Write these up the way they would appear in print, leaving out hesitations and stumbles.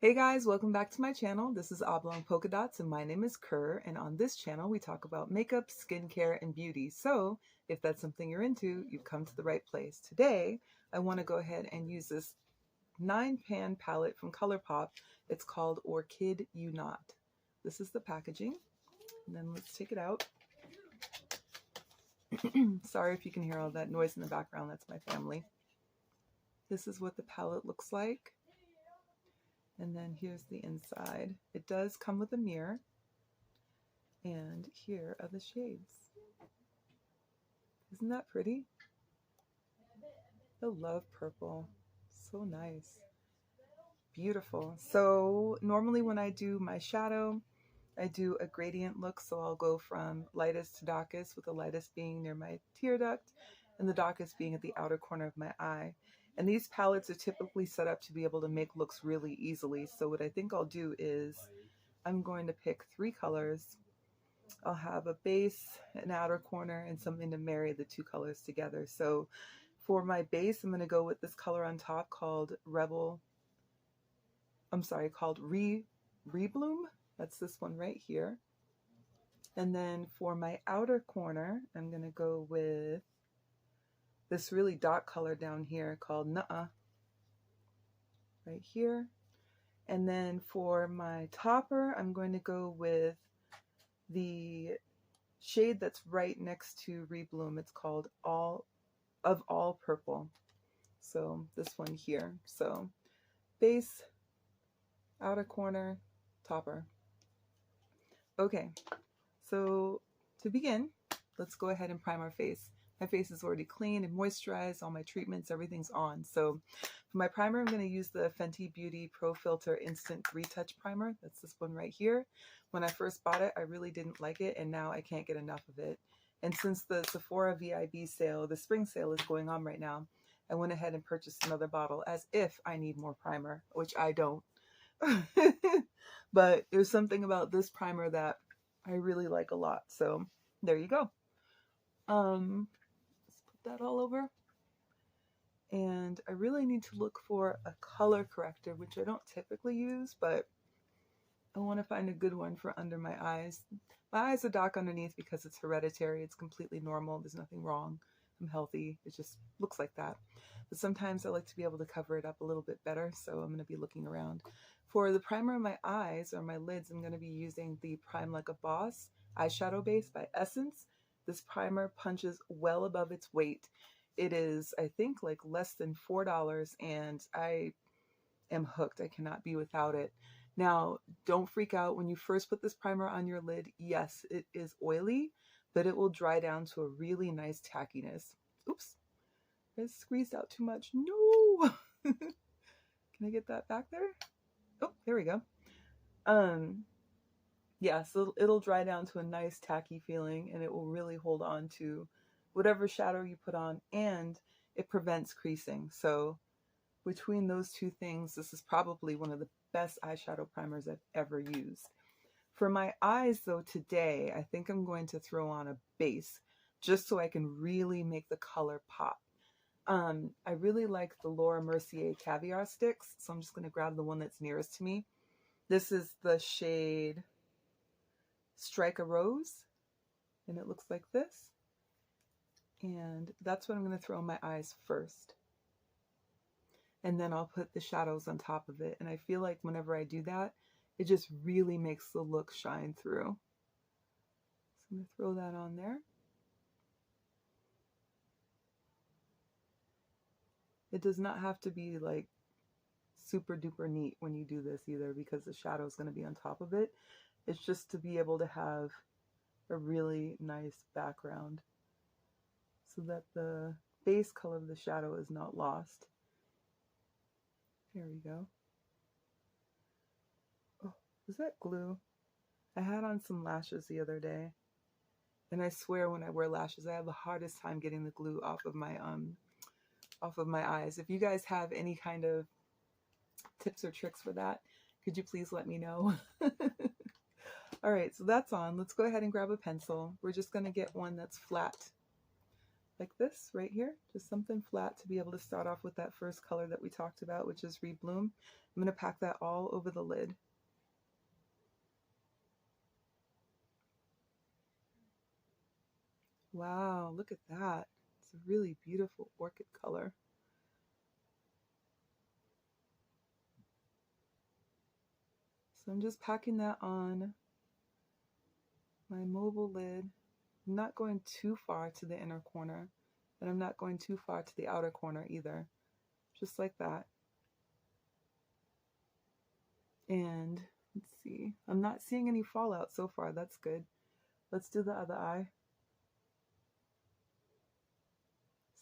Hey guys, welcome back to my channel. This is Oblong Polka Dots and my name is Kerr, and on this channel we talk about makeup, skincare, and beauty. So if that's something you're into, you've come to the right place. Today I want to go ahead and use this 9-pan palette from ColourPop. It's called Orchid You Not. This is the packaging, and then let's take it out. Sorry if you can hear all that noise in the background, that's my family. This is what the palette looks like. And then here's the inside. It does come with a mirror. And here are the shades. Isn't that pretty? I love purple. So nice. Beautiful. So normally when I do my shadow, I do a gradient look. So I'll go from lightest to darkest, with the lightest being near my tear duct and the darkest being at the outer corner of my eye. And these palettes are typically set up to be able to make looks really easily. So what I think I'll do is I'm going to pick 3 colors. I'll have a base, an outer corner, and something to marry the 2 colors together. So for my base, I'm going to go with this color on top called Rebloom. That's this one right here. And then for my outer corner, I'm going to go with this really dark color down here called Nuh-Uh, right here. And then for my topper, I'm going to go with the shade that's right next to Rebloom. It's called All Purple. So this one here. So base, outer corner, topper. Okay, so to begin, let's go ahead and prime our face. My face is already clean and moisturized, all my treatments, everything's on. So for my primer, I'm going to use the Fenty Beauty Pro Filter Instant 3-Touch Primer. That's this one right here. When I first bought it, I really didn't like it, and now I can't get enough of it. And since the Sephora VIB sale, the spring sale is going on right now, I went ahead and purchased another bottle as if I need more primer, which I don't. But there's something about this primer that I really like a lot. So there you go. Let's put that all over. And I really need to look for a color corrector, which I don't typically use, but I want to find a good one for under my eyes. My eyes are dark underneath because it's hereditary. It's completely normal. There's nothing wrong. I'm healthy. It just looks like that. But sometimes I like to be able to cover it up a little bit better, so I'm going to be looking around. For the primer on my eyes or my lids, I'm going to be using the Prime Like a Boss eyeshadow base by Essence. This primer punches well above its weight. It is, I think, like less than $4, and I am hooked. I cannot be without it. Now, don't freak out when you first put this primer on your lid. Yes, it is oily, but it will dry down to a really nice tackiness. Oops, I squeezed out too much. No! Can I get that back there? Oh, there we go. Yeah, so it'll dry down to a nice tacky feeling, and it will really hold on to whatever shadow you put on, and it prevents creasing. So between those 2 things, this is probably one of the best eyeshadow primers I've ever used. For my eyes though, today, I think I'm going to throw on a base just so I can really make the color pop. I really like the Laura Mercier Caviar Sticks, so I'm just going to grab the one that's nearest to me. This is the shade Strike a Rose, and it looks like this. And that's what I'm going to throw in my eyes first. And then I'll put the shadows on top of it. And I feel like whenever I do that, it just really makes the look shine through. So I'm going to throw that on there. It does not have to be like super duper neat when you do this either, because the shadow is going to be on top of it. It's just to be able to have a really nice background so that the base color of the shadow is not lost. There we go. Oh, is that glue? I had on some lashes the other day, and I swear when I wear lashes, I have the hardest time getting the glue off of my eyes. If you guys have any kind of tips or tricks for that, could you please let me know? All right, so that's on. Let's go ahead and grab a pencil. We're just going to get one that's flat. like this right here, just something flat to be able to start off with that first color that we talked about, which is Rebloom. I'm going to pack that all over the lid. Wow, look at that. It's a really beautiful orchid color. So I'm just packing that on my mobile lid. I'm not going too far to the inner corner, and I'm not going too far to the outer corner either. Just like that. And let's see, I'm not seeing any fallout so far. That's good. Let's do the other eye.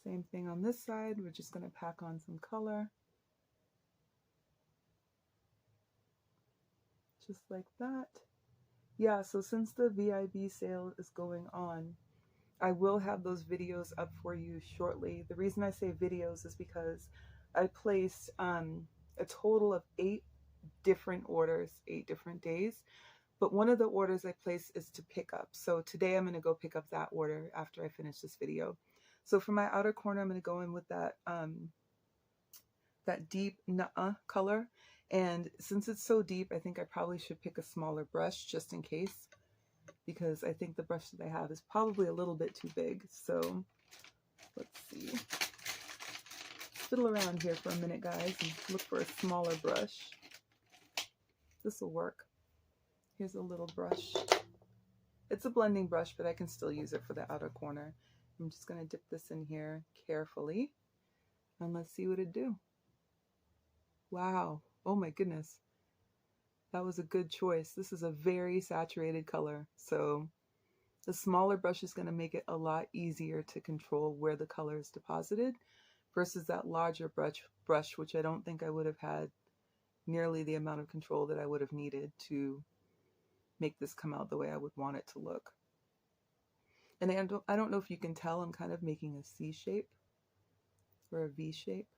Same thing on this side. We're just going to pack on some color. Just like that. Yeah, so since the VIB sale is going on, I will have those videos up for you shortly. The reason I say videos is because I placed a total of 8 different orders, 8 different days. But one of the orders I placed is to pick up. So today I'm going to go pick up that order after I finish this video. So for my outer corner, I'm going to go in with that that deep nuh-uh color. And since it's so deep, I think I probably should pick a smaller brush just in case, because I think the brush that I have is probably a little bit too big. So let's see. Fiddle around here for a minute, guys, and look for a smaller brush. This will work. Here's a little brush. It's a blending brush, but I can still use it for the outer corner. I'm just going to dip this in here carefully, and let's see what it do. Wow. Oh my goodness. That was a good choice. This is a very saturated color, so the smaller brush is going to make it a lot easier to control where the color is deposited versus that larger brush, which I don't think I would have had nearly the amount of control that I would have needed to make this come out the way I would want it to look. And I don't know if you can tell, I'm kind of making a C shape or a V shape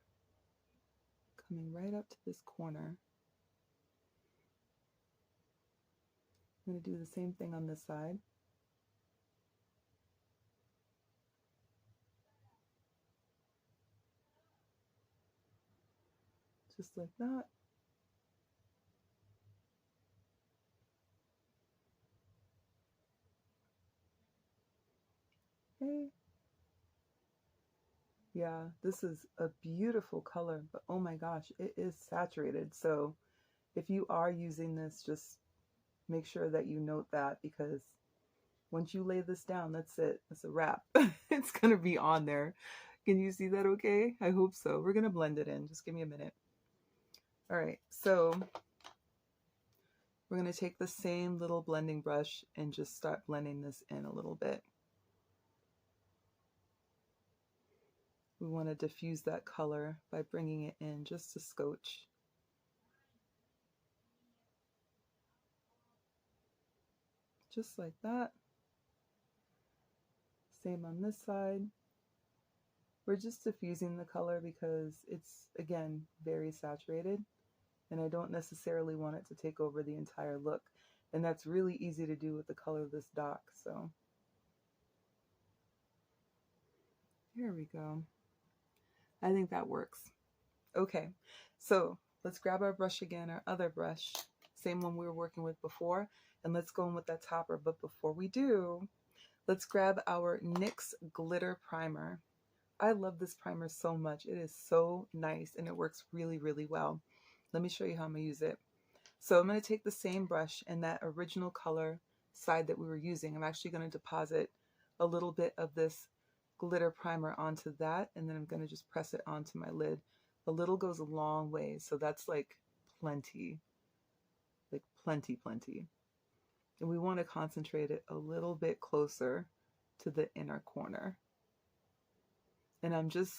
coming right up to this corner. I'm going to do the same thing on this side. Just like that. Okay. Yeah, this is a beautiful color, but oh my gosh, it is saturated. So if you are using this, just make sure that you note that, because once you lay this down, that's it. It's a wrap. It's going to be on there. Can you see that okay? I hope so. We're going to blend it in. Just give me a minute. All right, so we're going to take the same little blending brush and just start blending this in a little bit. We want to diffuse that color by bringing it in just a scotch. Just like that. Same on this side. We're just diffusing the color because it's, again, very saturated, and I don't necessarily want it to take over the entire look. And that's really easy to do with the color of this dock. So here we go. I think that works. Okay, so let's grab our brush again, our other brush, same one we were working with before, and let's go in with that topper. But before we do, let's grab our NYX Glitter Primer. I love this primer so much. It is so nice, and it works really, really well. Let me show you how I'm going to use it. So I'm going to take the same brush and that original color side that we were using. I'm actually going to deposit a little bit of this glitter primer onto that, and then I'm going to just press it onto my lid. A little goes a long way, so that's like plenty. Like plenty. And we want to concentrate it a little bit closer to the inner corner. And I'm just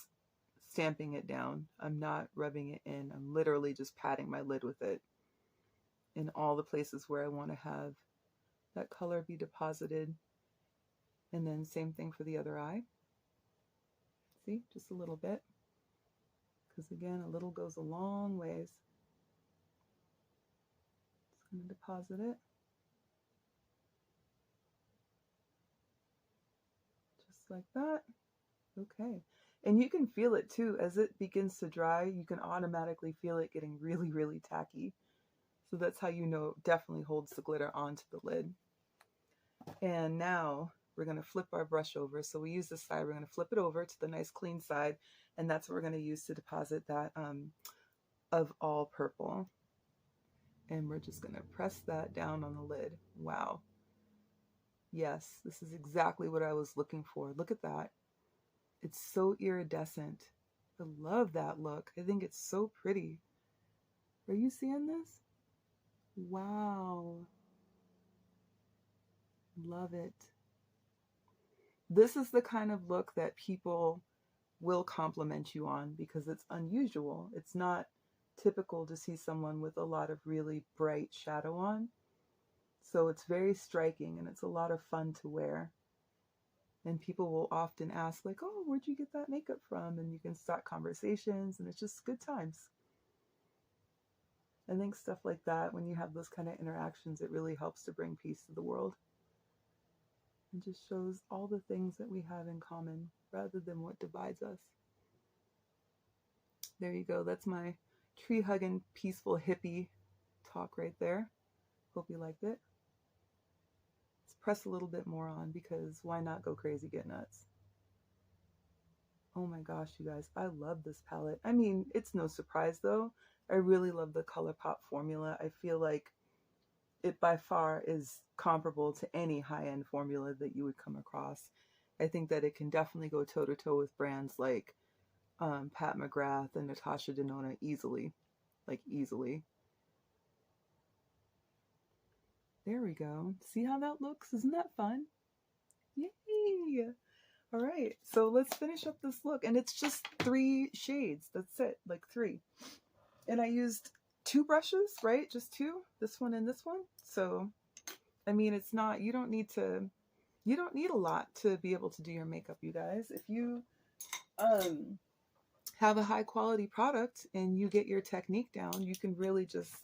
stamping it down. I'm not rubbing it in. I'm literally just patting my lid with it in all the places where I want to have that color be deposited. And then same thing for the other eye. See, just a little bit. Because again, a little goes a long ways. Just going to deposit it. Just like that. Okay. And you can feel it too. As it begins to dry, you can automatically feel it getting really, really tacky. So that's how you know it definitely holds the glitter onto the lid. And now we're going to flip our brush over. So we use this side, we're going to flip it over to the nice clean side. And that's what we're going to use to deposit that of all purple. And we're just going to press that down on the lid. Wow. Yes, this is exactly what I was looking for. Look at that. It's so iridescent. I love that look. I think it's so pretty. Are you seeing this? Wow. Love it. This is the kind of look that people will compliment you on because it's unusual. It's not typical to see someone with a lot of really bright shadow on. So it's very striking and it's a lot of fun to wear. And people will often ask like, oh, where'd you get that makeup from? And you can start conversations and it's just good times. I think stuff like that, when you have those kind of interactions, it really helps to bring peace to the world. And just shows all the things that we have in common rather than what divides us. There you go. That's my tree-hugging, peaceful hippie talk right there. Hope you liked it. Let's press a little bit more on because why not go crazy, get nuts? Oh my gosh, you guys, I love this palette. I mean, it's no surprise though. I really love the ColourPop formula. I feel like it by far is comparable to any high-end formula that you would come across. I think that it can definitely go toe-to-toe with brands like Pat McGrath and Natasha Denona easily. Like easily. There we go. See how that looks? Isn't that fun? Yay! All right, so let's finish up this look. And it's just 3 shades. That's it, like 3. And I used 2 brushes, right? Just 2, this one and this one. So, I mean, it's not, you don't need a lot to be able to do your makeup, you guys. If you have a high quality product and you get your technique down, you can really just,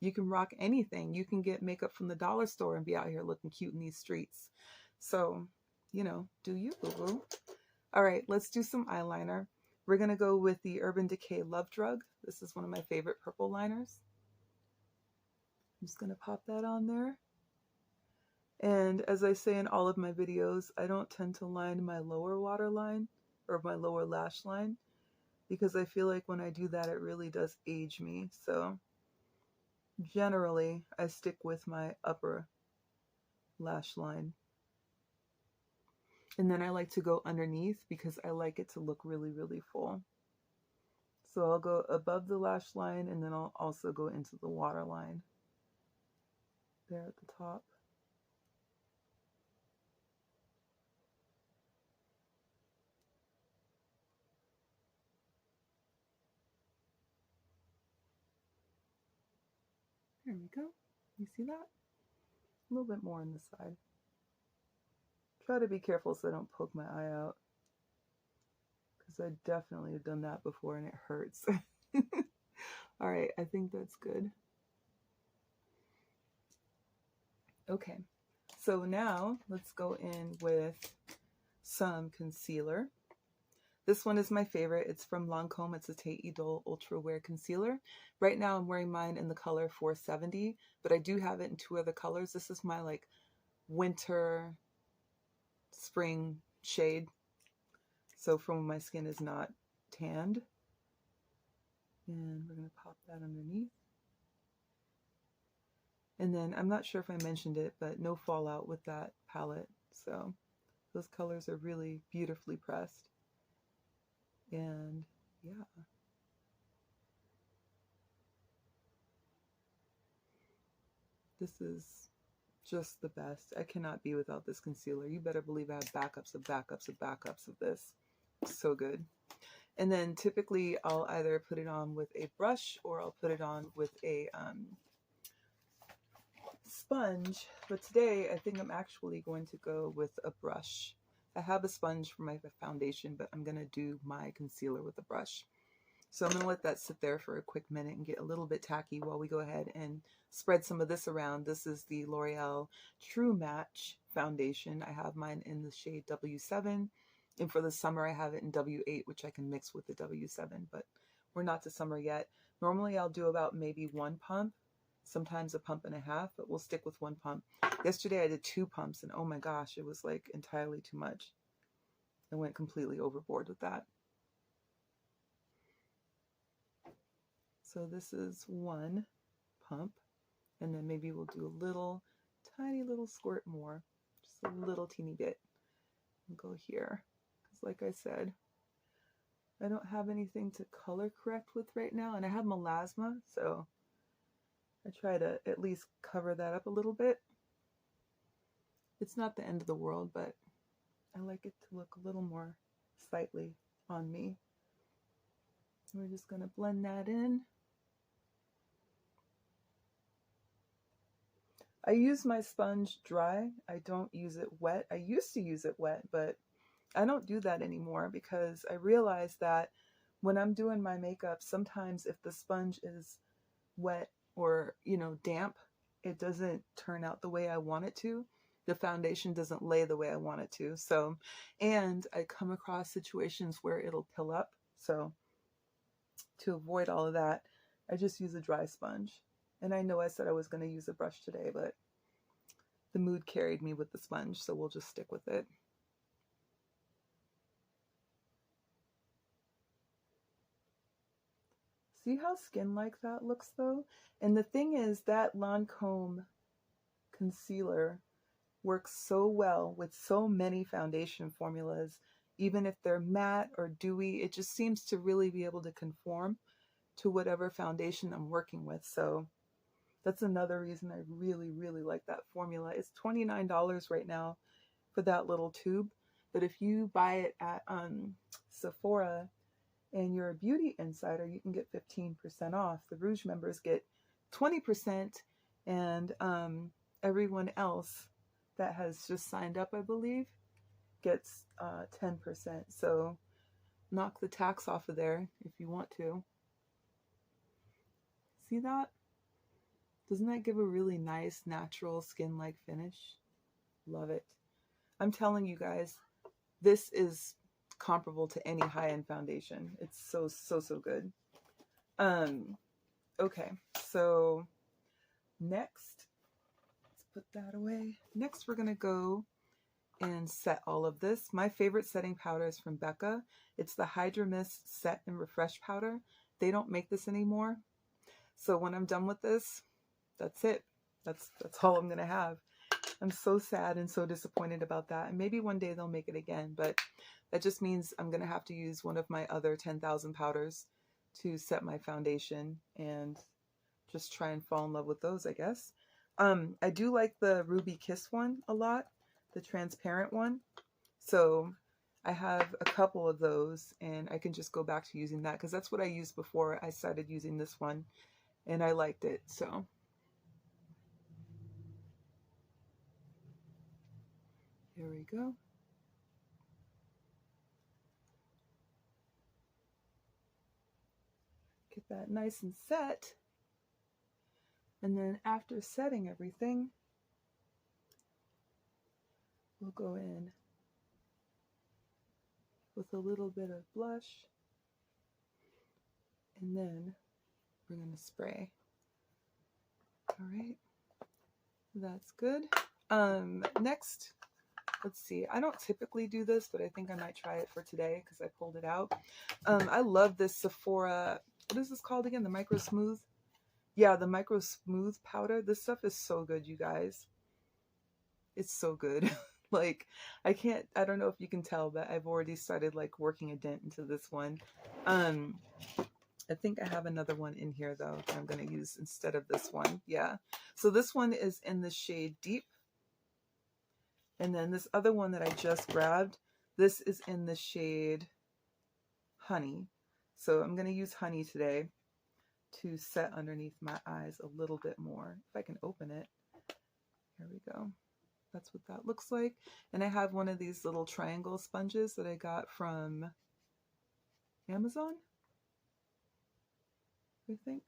you can rock anything. You can get makeup from the dollar store and be out here looking cute in these streets. So, you know, do you, boo-boo. All right, let's do some eyeliner. We're going to go with the Urban Decay Love Drug. This is one of my favorite purple liners. I'm just going to pop that on there. And as I say in all of my videos, I don't tend to line my lower waterline or my lower lash line because I feel like when I do that, it really does age me. So generally, I stick with my upper lash line. And then I like to go underneath because I like it to look really, really full. So I'll go above the lash line and then I'll also go into the waterline there at the top. There we go. You see that? A little bit more on this side. Try to be careful so I don't poke my eye out, because I definitely have done that before and it hurts. All right, I think that's good. Okay, so now let's go in with some concealer. This one is my favorite. It's from Lancome. It's a Tate Idole Ultra Wear Concealer. Right now I'm wearing mine in the color 470, but I do have it in 2 other colors. This is my like winter, spring shade. So from when my skin is not tanned. And we're going to pop that underneath. And then I'm not sure if I mentioned it, but no fallout with that palette. So those colors are really beautifully pressed. And yeah. This is just the best. I cannot be without this concealer. You better believe I have backups of backups of backups of this. So good. And then typically I'll either put it on with a brush or I'll put it on with a sponge. But today I think I'm actually going to go with a brush. I have a sponge for my foundation, but I'm going to do my concealer with a brush. So I'm going to let that sit there for a quick minute and get a little bit tacky while we go ahead and spread some of this around. This is the L'Oreal True Match foundation. I have mine in the shade W7. And for the summer, I have it in W8, which I can mix with the W7, but we're not to summer yet. Normally, I'll do about maybe 1 pump, sometimes a pump and a half, but we'll stick with 1 pump. Yesterday, I did 2 pumps, and oh my gosh, it was like entirely too much. I went completely overboard with that. So this is 1 pump, and then maybe we'll do a little, tiny little squirt more, just a little teeny bit. And go here, because like I said, I don't have anything to color correct with right now, and I have melasma, so I try to at least cover that up a little bit. It's not the end of the world, but I like it to look a little more sightly on me. We're just going to blend that in. I use my sponge dry. I don't use it wet. I used to use it wet, but I don't do that anymore because I realize that when I'm doing my makeup, sometimes if the sponge is wet or, you know, damp, it doesn't turn out the way I want it to. The foundation doesn't lay the way I want it to. So, and I come across situations where it'll pill up. So to avoid all of that, I just use a dry sponge. And I know I said I was going to use a brush today, but the mood carried me with the sponge, so we'll just stick with it. See how skin-like that looks though? And the thing is that Lancome concealer works so well with so many foundation formulas. Even if they're matte or dewy, it just seems to really be able to conform to whatever foundation I'm working with. So that's another reason I really, really like that formula. It's $29 right now for that little tube. But if you buy it at Sephora and you're a beauty insider, you can get 15% off. The Rouge members get 20%, and everyone else that has just signed up, I believe, gets 10%. So knock the tax off of there if you want to. See that? Doesn't that give a really nice, natural, skin-like finish? Love it. I'm telling you guys, this is comparable to any high-end foundation. It's so, so, so good. Okay, so next, let's put that away. Next, we're going to go and set all of this. My favorite setting powder is from Becca. It's the Hydra Mist Set and Refresh Powder. They don't make this anymore. So when I'm done with this, that's it. That's all I'm going to have. I'm so sad and so disappointed about that. And maybe one day they'll make it again, but that just means I'm going to have to use one of my other 10,000 powders to set my foundation and just try and fall in love with those, I guess. I do like the Ruby Kiss one a lot, the transparent one. So I have a couple of those and I can just go back to using that because that's what I used before I started using this one and I liked it. So here we go. Get that nice and set. And then after setting everything, we'll go in with a little bit of blush. And then we're going to spray. All right. That's good. Next, let's see. I don't typically do this, but I think I might try it for today because I pulled it out. I love this Sephora. What is this called again? The Micro Smooth? Yeah, the Micro Smooth powder. This stuff is so good, you guys. It's so good. Like, I don't know if you can tell, but I've already started like working a dent into this one. I think I have another one in here though that I'm going to use instead of this one. Yeah. So this one is in the shade Deep. And then this other one that I just grabbed, this is in the shade Honey. So I'm going to use Honey today to set underneath my eyes a little bit more. If I can open it. Here we go. That's what that looks like. And I have one of these little triangle sponges that I got from Amazon, I think.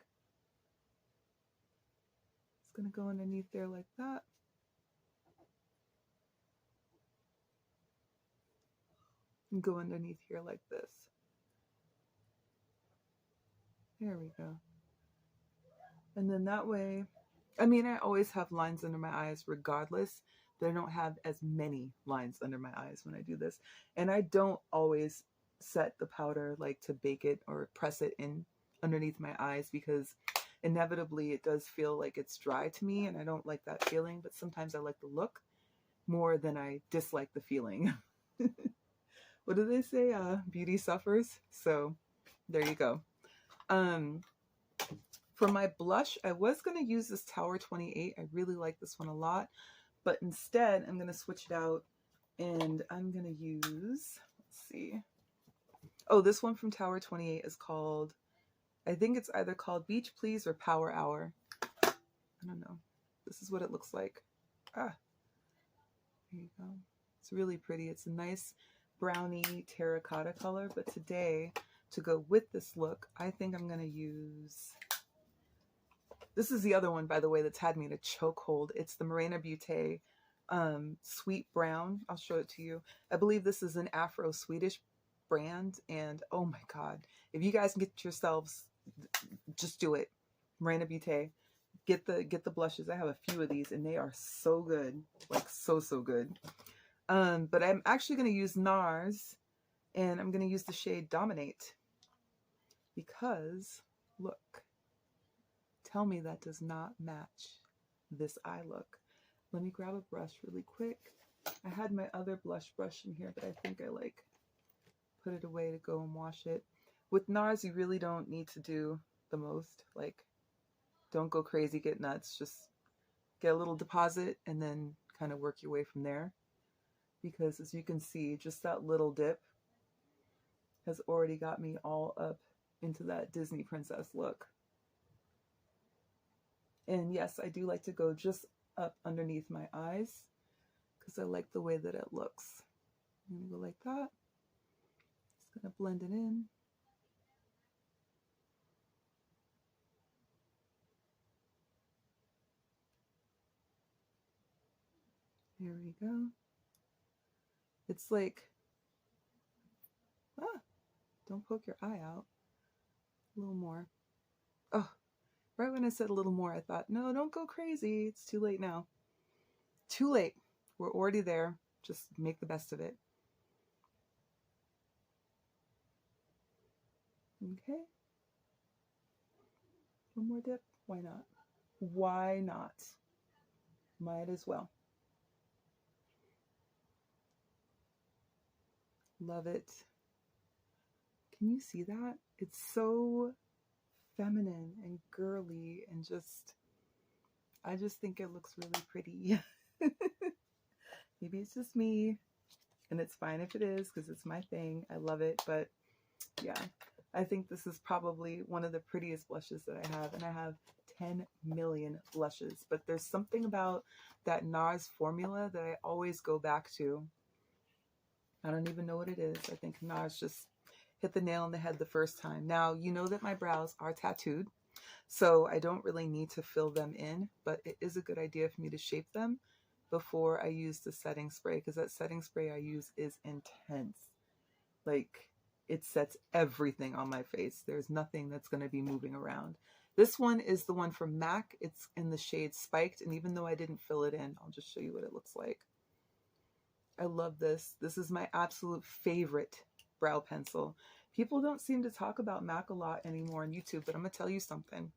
It's going to go underneath there like that. and go underneath here like this. There we go. And then that way, I mean, I always have lines under my eyes regardless, but I don't have as many lines under my eyes when I do this. And I don't always set the powder like to bake it or press it in underneath my eyes, because inevitably it does feel like it's dry to me and I don't like that feeling, but sometimes I like the look more than I dislike the feeling. What do they say? Beauty suffers. So there you go. For my blush, I was going to use this Tower 28. I really like this one a lot, but instead I'm going to switch it out and I'm going to use, let's see. Oh, this one from Tower 28 is called, I think it's either called Beach Please or Power Hour. I don't know. This is what it looks like. Ah, there you go. It's really pretty. It's a nice brownie terracotta color, but today, to go with this look, I think I'm going to use, this is the other one, by the way, that's had me in a chokehold. It's the Morena Beauté Sweet Brown. I'll show it to you. I believe this is an Afro-Swedish brand, and oh my God, if you guys can get yourselves, just do it. Morena Beauté. Get the blushes. I have a few of these, and they are so good. Like, so good. But I'm actually going to use NARS, and I'm going to use the shade Dominate, because, look. Tell me that does not match this eye look. Let me grab a brush really quick. I had my other blush brush in here, but I think I like put it away to go and wash it. With NARS, you really don't need to do the most. Like, don't go crazy, get nuts. Just get a little deposit and then kind of work your way from there. Because as you can see, just that little dip has already got me all up into that Disney princess look. And yes, I do like to go just up underneath my eyes because I like the way that it looks. I'm going to go like that. Just going to blend it in. There we go. It's like, don't poke your eye out. A little more. Oh, right when I said a little more, I thought, no, don't go crazy. It's too late now. Too late. We're already there. Just make the best of it. Okay. One more dip. Why not? Why not? Might as well. Love it. Can you see that? It's so feminine and girly and just, I just think it looks really pretty. Maybe it's just me, and it's fine if it is because it's my thing. I love it, but yeah, I think this is probably one of the prettiest blushes that I have, and I have 10 million blushes, but there's something about that NARS formula that I always go back to. I don't even know what it is. I think NARS just hit the nail on the head the first time. Now, you know that my brows are tattooed, so I don't really need to fill them in, but it is a good idea for me to shape them before I use the setting spray, because that setting spray I use is intense. Like, it sets everything on my face. There's nothing that's going to be moving around. This one is the one from MAC. It's in the shade Spiked, and even though I didn't fill it in, I'll just show you what it looks like. I love this. This is my absolute favorite brow pencil. People don't seem to talk about MAC a lot anymore on YouTube, but I'm going to tell you something.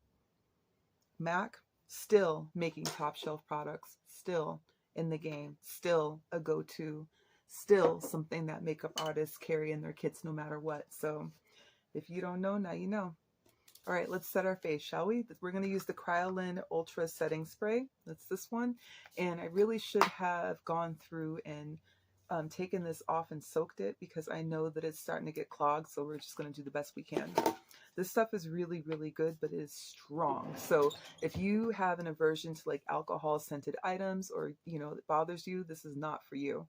MAC, still making top shelf products, still in the game, still a go-to, still something that makeup artists carry in their kits no matter what. So if you don't know, now you know. All right, let's set our face, shall we? We're going to use the Kryolan Ultra Setting Spray. That's this one. And I really should have gone through and taken this off and soaked it, because I know that it's starting to get clogged, so we're just going to do the best we can. This stuff is really, really good, but it is strong. So if you have an aversion to like alcohol scented items, or, you know, it bothers you, this is not for you.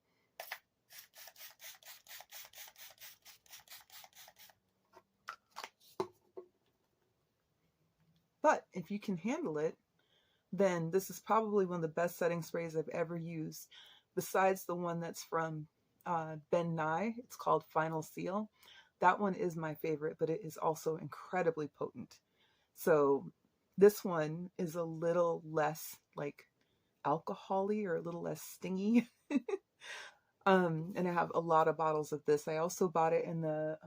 But if you can handle it, then this is probably one of the best setting sprays I've ever used, besides the one that's from Ben Nye. It's called Final Seal. That one is my favorite, but it is also incredibly potent. So this one is a little less like alcohol-y or a little less stingy. And I have a lot of bottles of this. I also bought it in the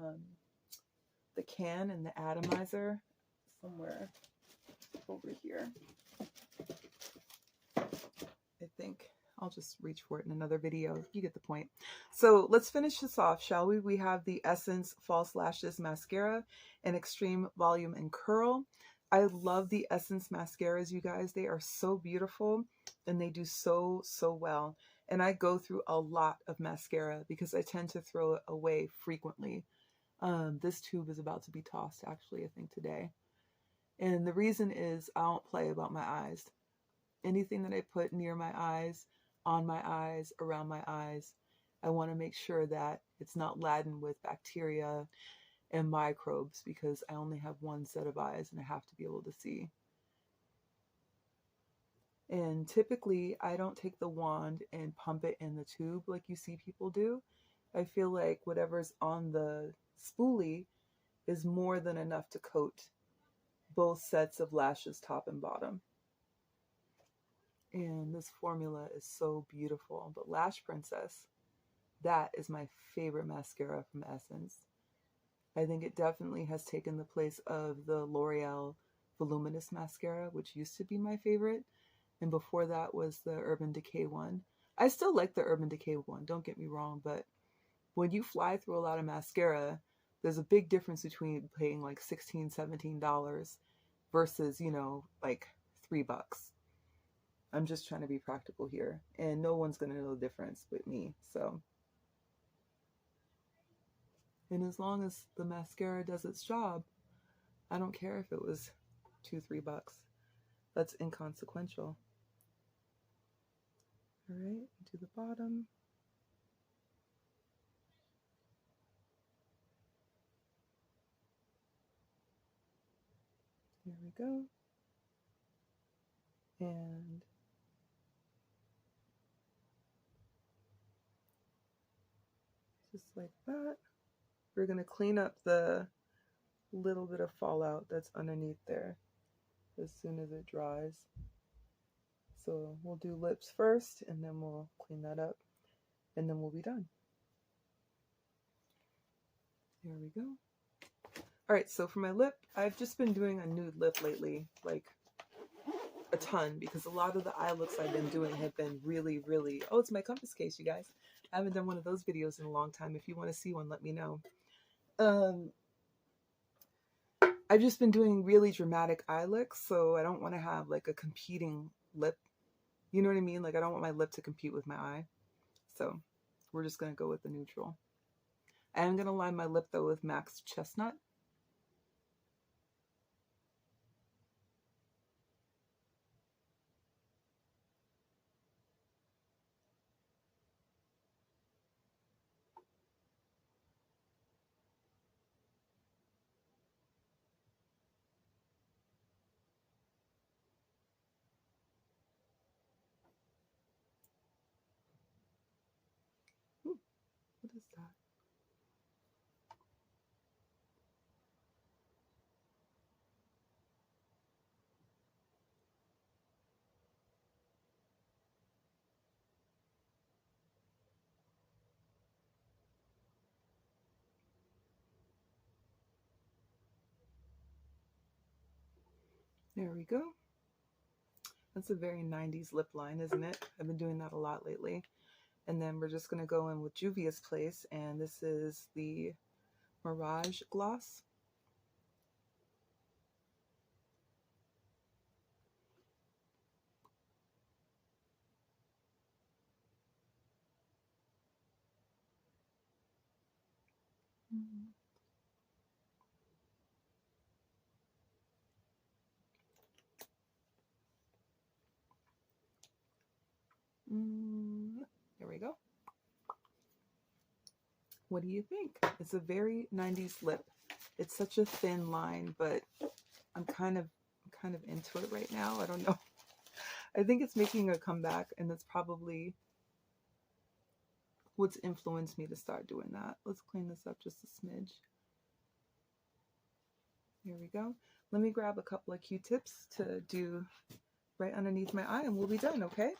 can in the atomizer somewhere over here. I think I'll just reach for it in another video. You get the point. So let's finish this off, shall we? We have the Essence False Lashes Mascara in Extreme Volume and Curl. I love the Essence mascaras, you guys. They are so beautiful and they do so well. And I go through a lot of mascara because I tend to throw it away frequently. This tube is about to be tossed, actually, I think today. And the reason is I don't play about my eyes. Anything that I put near my eyes, on my eyes, around my eyes, I want to make sure that it's not laden with bacteria and microbes because I only have one set of eyes and I have to be able to see. And typically I don't take the wand and pump it in the tube like you see people do. I feel like whatever's on the spoolie is more than enough to coat both sets of lashes, top and bottom. And this formula is so beautiful. But Lash Princess, that is my favorite mascara from Essence. I think it definitely has taken the place of the L'Oreal Voluminous Mascara, which used to be my favorite. And before that was the Urban Decay one. I still like the Urban Decay one, don't get me wrong, but when you fly through a lot of mascara, there's a big difference between paying like $16, $17 versus, you know, like $3. I'm just trying to be practical here, and no one's going to know the difference but me, so. And as long as the mascara does its job, I don't care if it was $2, $3. That's inconsequential. All right, to the bottom. There we go. And just like that. We're going to clean up the little bit of fallout that's underneath there as soon as it dries. So we'll do lips first, and then we'll clean that up, and then we'll be done. There we go. All right, so for my lip, I've just been doing a nude lip lately, like a ton, because a lot of the eye looks I've been doing have been really, oh, it's my compass case, you guys. I haven't done one of those videos in a long time. If you want to see one, let me know. I've just been doing really dramatic eye looks, so I don't want to have like a competing lip. You know what I mean? Like I don't want my lip to compete with my eye. So we're just going to go with the neutral. I'm going to line my lip though with MAC's Chestnut. Ooh, what is that? There we go. That's a very 90s lip line, isn't it? I've been doing that a lot lately. And then we're just going to go in with Juvia's Place, and this is the Mirage Gloss. There we go. What do you think? It's a very 90s lip. It's such a thin line, but I'm kind of into it right now. I don't know. I think it's making a comeback, and that's probably what's influenced me to start doing that. Let's clean this up just a smidge. Here we go. Let me grab a couple of Q-tips to do right underneath my eye and we'll be done, okay?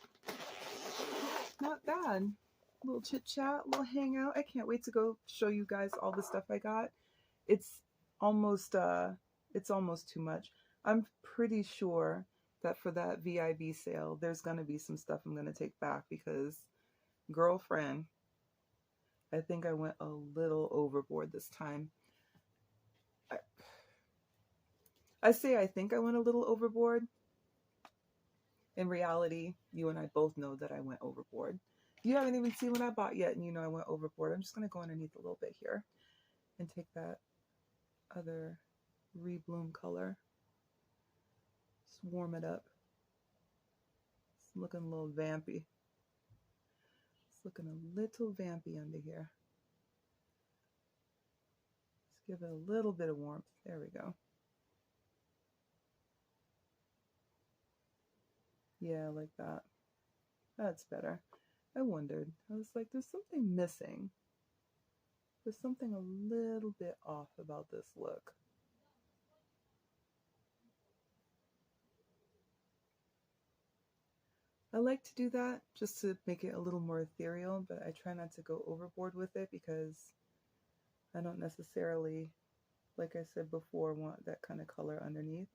Not bad. A little chit chat, a little hangout. I can't wait to go show you guys all the stuff I got. It's almost too much. I'm pretty sure that for that VIB sale, there's gonna be some stuff I'm gonna take back because, girlfriend, I think I went a little overboard this time. I say I think I went a little overboard. In reality, you and I both know that I went overboard. You haven't even seen what I bought yet, and you know I went overboard. I'm just going to go underneath a little bit here and take that other rebloom color. Just warm it up. It's looking a little vampy. It's looking a little vampy under here. Let's give it a little bit of warmth. There we go. Yeah, like that. That's better. I wondered. I was like, there's something missing. There's something a little bit off about this look. I like to do that just to make it a little more ethereal, but I try not to go overboard with it because I don't necessarily, like I said before, want that kind of color underneath.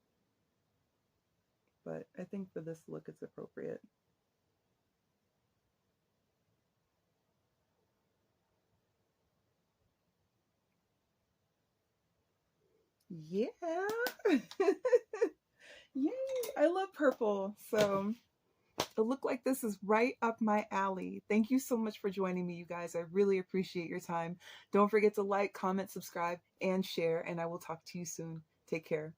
But I think for this look, it's appropriate. Yeah. Yay. I love purple. So a look like this is right up my alley. Thank you so much for joining me, you guys. I really appreciate your time. Don't forget to like, comment, subscribe, and share, and I will talk to you soon. Take care.